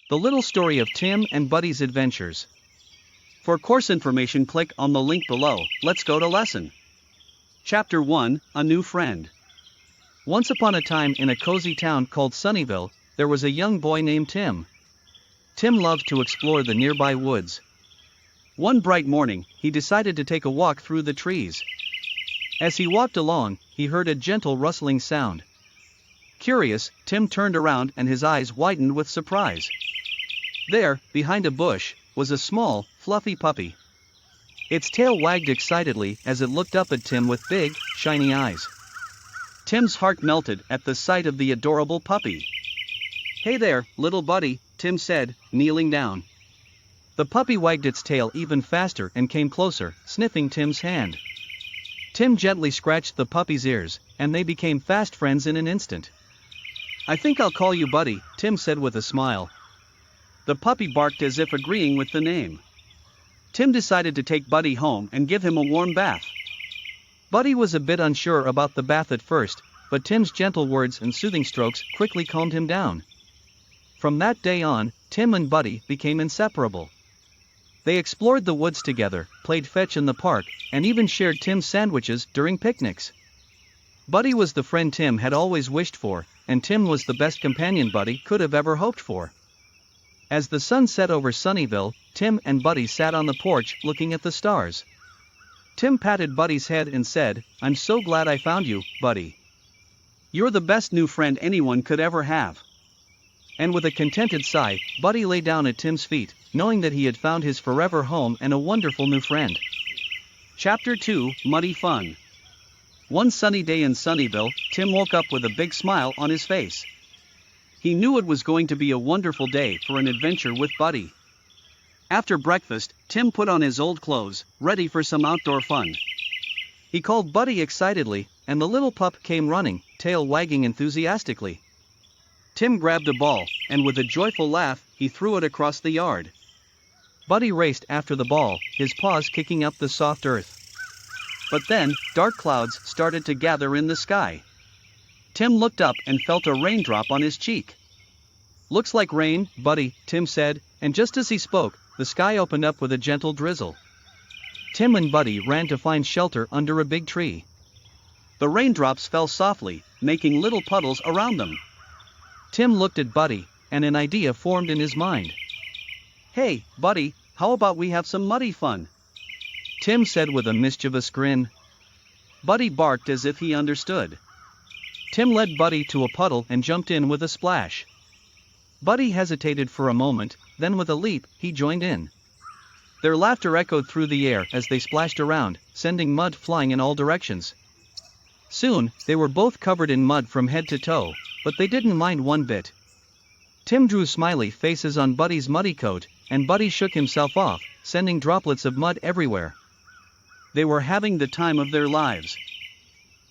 The little story of Tim and Buddy's adventures. For course information, click on the link below. Let's go to lesson. Chapter 1, A New Friend. Once upon a time in a cozy town called Sunnyvale, there was a young boy named Tim. Tim loved to explore the nearby woods. One bright morning, he decided to take a walk through the trees. As he walked along, he heard a gentle rustling sound. Curious, Tim turned around and his eyes widened with surprise. There, behind a bush, was a small, fluffy puppy. Its tail wagged excitedly as it looked up at Tim with big, shiny eyes. Tim's heart melted at the sight of the adorable puppy. "Hey there, little buddy," Tim said, kneeling down. The puppy wagged its tail even faster and came closer, sniffing Tim's hand. Tim gently scratched the puppy's ears, and they became fast friends in an instant. "I think I'll call you Buddy," Tim said with a smile. The puppy barked as if agreeing with the name. Tim decided to take Buddy home and give him a warm bath. Buddy was a bit unsure about the bath at first, but Tim's gentle words and soothing strokes quickly calmed him down. From that day on, Tim and Buddy became inseparable. They explored the woods together, played fetch in the park, and even shared Tim's sandwiches during picnics. Buddy was the friend Tim had always wished for, and Tim was the best companion Buddy could have ever hoped for. As the sun set over Sunnyvale, Tim and Buddy sat on the porch looking at the stars. Tim patted Buddy's head and said, "I'm so glad I found you, Buddy. You're the best new friend anyone could ever have." And with a contented sigh, Buddy lay down at Tim's feet, knowing that he had found his forever home and a wonderful new friend. Chapter 2, Muddy Fun. One sunny day in Sunnyvale, Tim woke up with a big smile on his face. He knew it was going to be a wonderful day for an adventure with Buddy. After breakfast, Tim put on his old clothes, ready for some outdoor fun. He called Buddy excitedly, and the little pup came running, tail wagging enthusiastically. Tim grabbed a ball, and with a joyful laugh, he threw it across the yard. Buddy raced after the ball, his paws kicking up the soft earth. But then, dark clouds started to gather in the sky. Tim looked up and felt a raindrop on his cheek. "Looks like rain, Buddy," Tim said, and just as he spoke, the sky opened up with a gentle drizzle. Tim and Buddy ran to find shelter under a big tree. The raindrops fell softly, making little puddles around them. Tim looked at Buddy, and an idea formed in his mind. "Hey, Buddy, how about we have some muddy fun?" Tim said with a mischievous grin. Buddy barked as if he understood. Tim led Buddy to a puddle and jumped in with a splash. Buddy hesitated for a moment, then with a leap, he joined in. Their laughter echoed through the air as they splashed around, sending mud flying in all directions. Soon, they were both covered in mud from head to toe, but they didn't mind one bit. Tim drew smiley faces on Buddy's muddy coat, and Buddy shook himself off, sending droplets of mud everywhere. They were having the time of their lives.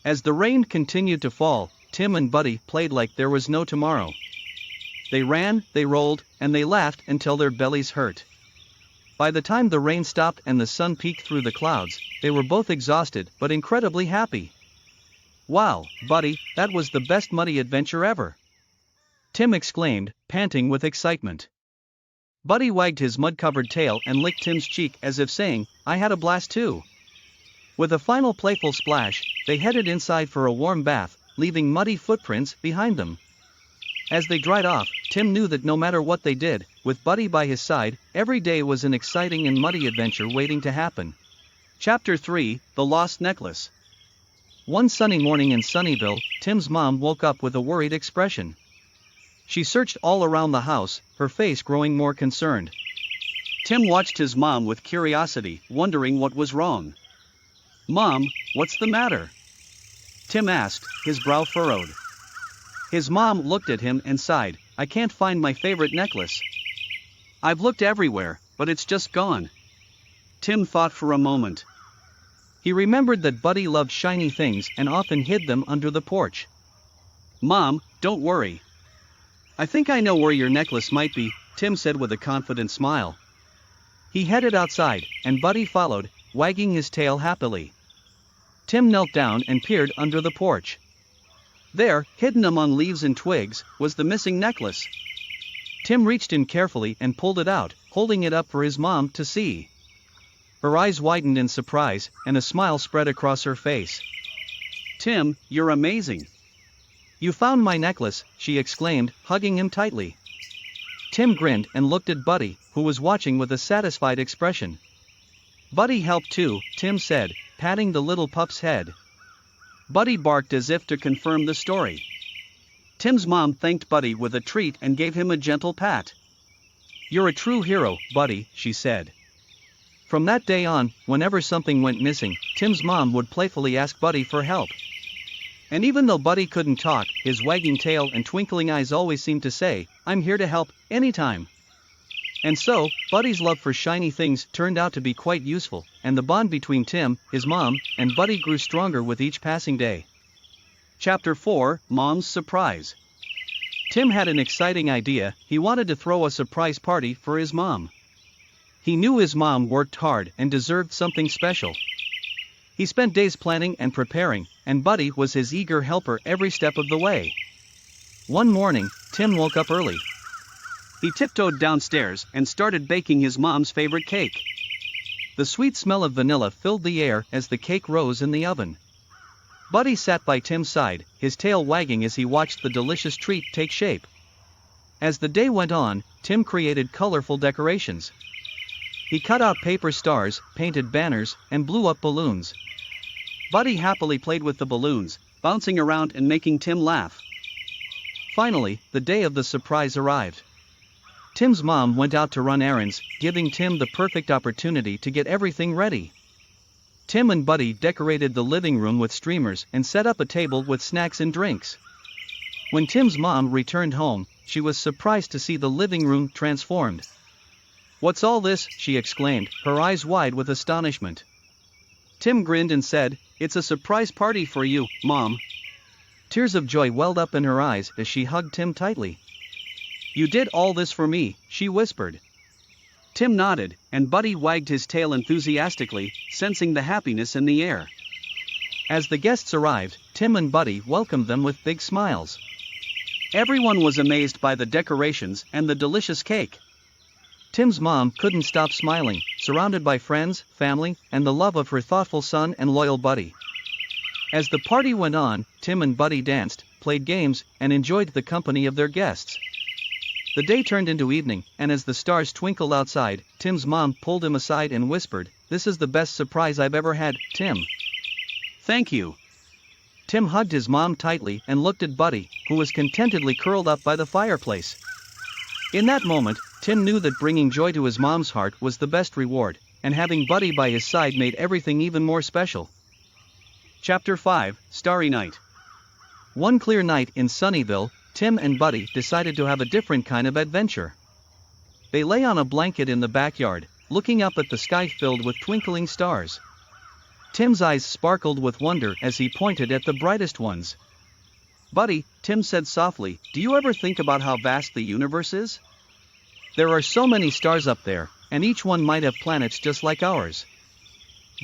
As the rain continued to fall, Tim and Buddy played like there was no tomorrow. They ran, they rolled, and they laughed until their bellies hurt. By the time the rain stopped and the sun peeked through the clouds, they were both exhausted but incredibly happy. "Wow, Buddy, that was the best muddy adventure ever!" Tim exclaimed, panting with excitement. Buddy wagged his mud-covered tail and licked Tim's cheek as if saying, "I had a blast too." With a final playful splash, they headed inside for a warm bath, leaving muddy footprints behind them. As they dried off, Tim knew that no matter what they did, with Buddy by his side, every day was an exciting and muddy adventure waiting to happen. Chapter 3, The Lost Necklace. One sunny morning in Sunnyvale, Tim's mom woke up with a worried expression. She searched all around the house, her face growing more concerned. Tim watched his mom with curiosity, wondering what was wrong. "Mom, what's the matter?" Tim asked, his brow furrowed. His mom looked at him and sighed, "I can't find my favorite necklace. I've looked everywhere, but it's just gone." Tim thought for a moment. He remembered that Buddy loved shiny things and often hid them under the porch. "Mom, don't worry. I think I know where your necklace might be," Tim said with a confident smile. He headed outside, and Buddy followed, wagging his tail happily. Tim knelt down and peered under the porch. There, hidden among leaves and twigs, was the missing necklace. Tim reached in carefully and pulled it out, holding it up for his mom to see. Her eyes widened in surprise, and a smile spread across her face. "Tim, you're amazing. You found my necklace," she exclaimed, hugging him tightly. Tim grinned and looked at Buddy, who was watching with a satisfied expression. "Buddy helped too," Tim said, patting the little pup's head. Buddy barked as if to confirm the story. Tim's mom thanked Buddy with a treat and gave him a gentle pat. "You're a true hero, Buddy," she said. From that day on, whenever something went missing, Tim's mom would playfully ask Buddy for help. And even though Buddy couldn't talk, his wagging tail and twinkling eyes always seemed to say, "I'm here to help, anytime." And so, Buddy's love for shiny things turned out to be quite useful, and the bond between Tim, his mom, and Buddy grew stronger with each passing day. Chapter 4, Mom's Surprise. Tim had an exciting idea. He wanted to throw a surprise party for his mom. He knew his mom worked hard and deserved something special. He spent days planning and preparing, and Buddy was his eager helper every step of the way. One morning, Tim woke up early. He tiptoed downstairs and started baking his mom's favorite cake. The sweet smell of vanilla filled the air as the cake rose in the oven. Buddy sat by Tim's side, his tail wagging as he watched the delicious treat take shape. As the day went on, Tim created colorful decorations. He cut out paper stars, painted banners, and blew up balloons. Buddy happily played with the balloons, bouncing around and making Tim laugh. Finally, the day of the surprise arrived. Tim's mom went out to run errands, giving Tim the perfect opportunity to get everything ready. Tim and Buddy decorated the living room with streamers and set up a table with snacks and drinks. When Tim's mom returned home, she was surprised to see the living room transformed. "What's all this?" she exclaimed, her eyes wide with astonishment. Tim grinned and said, "It's a surprise party for you, Mom." Tears of joy welled up in her eyes as she hugged Tim tightly. "You did all this for me," she whispered. Tim nodded, and Buddy wagged his tail enthusiastically, sensing the happiness in the air. As the guests arrived, Tim and Buddy welcomed them with big smiles. Everyone was amazed by the decorations and the delicious cake. Tim's mom couldn't stop smiling, surrounded by friends, family, and the love of her thoughtful son and loyal Buddy. As the party went on, Tim and Buddy danced, played games, and enjoyed the company of their guests. The day turned into evening, and as the stars twinkled outside, Tim's mom pulled him aside and whispered, "This is the best surprise I've ever had, Tim." "Thank you." Tim hugged his mom tightly and looked at Buddy, who was contentedly curled up by the fireplace. In that moment, Tim knew that bringing joy to his mom's heart was the best reward, and having Buddy by his side made everything even more special. Chapter 5, Starry Night. One clear night in Sunnyvale, Tim and Buddy decided to have a different kind of adventure. They lay on a blanket in the backyard, looking up at the sky filled with twinkling stars. Tim's eyes sparkled with wonder as he pointed at the brightest ones. "Buddy," Tim said softly, "do you ever think about how vast the universe is? There are so many stars up there, and each one might have planets just like ours."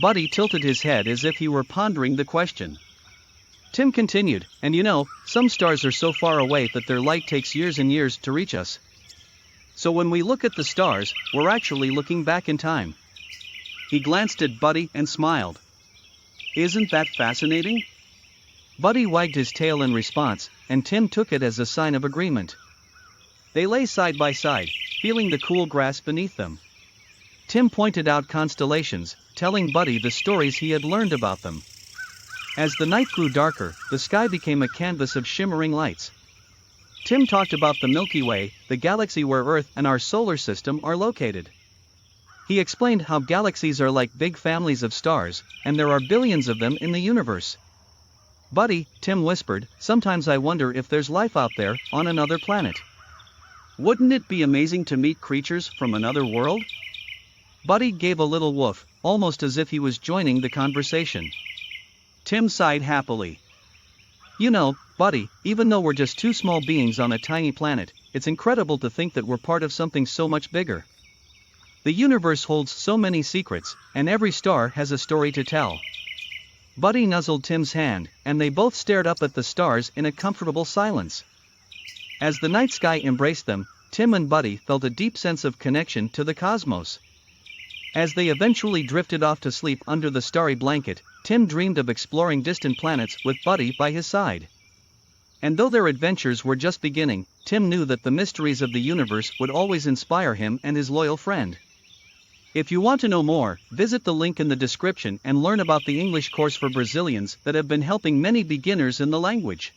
Buddy tilted his head as if he were pondering the question. Tim continued, "And you know, some stars are so far away that their light takes years and years to reach us. So when we look at the stars, we're actually looking back in time." He glanced at Buddy and smiled. "Isn't that fascinating?" Buddy wagged his tail in response, and Tim took it as a sign of agreement. They lay side by side, feeling the cool grass beneath them. Tim pointed out constellations, telling Buddy the stories he had learned about them. As the night grew darker, the sky became a canvas of shimmering lights. Tim talked about the Milky Way, the galaxy where Earth and our solar system are located. He explained how galaxies are like big families of stars, and there are billions of them in the universe. "Buddy," Tim whispered, "sometimes I wonder if there's life out there, on another planet. Wouldn't it be amazing to meet creatures from another world?" Buddy gave a little woof, almost as if he was joining the conversation. Tim sighed happily. "You know, Buddy, even though we're just two small beings on a tiny planet, it's incredible to think that we're part of something so much bigger. The universe holds so many secrets, and every star has a story to tell." Buddy nuzzled Tim's hand, and they both stared up at the stars in a comfortable silence. As the night sky embraced them, Tim and Buddy felt a deep sense of connection to the cosmos. As they eventually drifted off to sleep under the starry blanket, Tim dreamed of exploring distant planets with Buddy by his side. And though their adventures were just beginning, Tim knew that the mysteries of the universe would always inspire him and his loyal friend. If you want to know more, visit the link in the description and learn about the English course for Brazilians that have been helping many beginners in the language.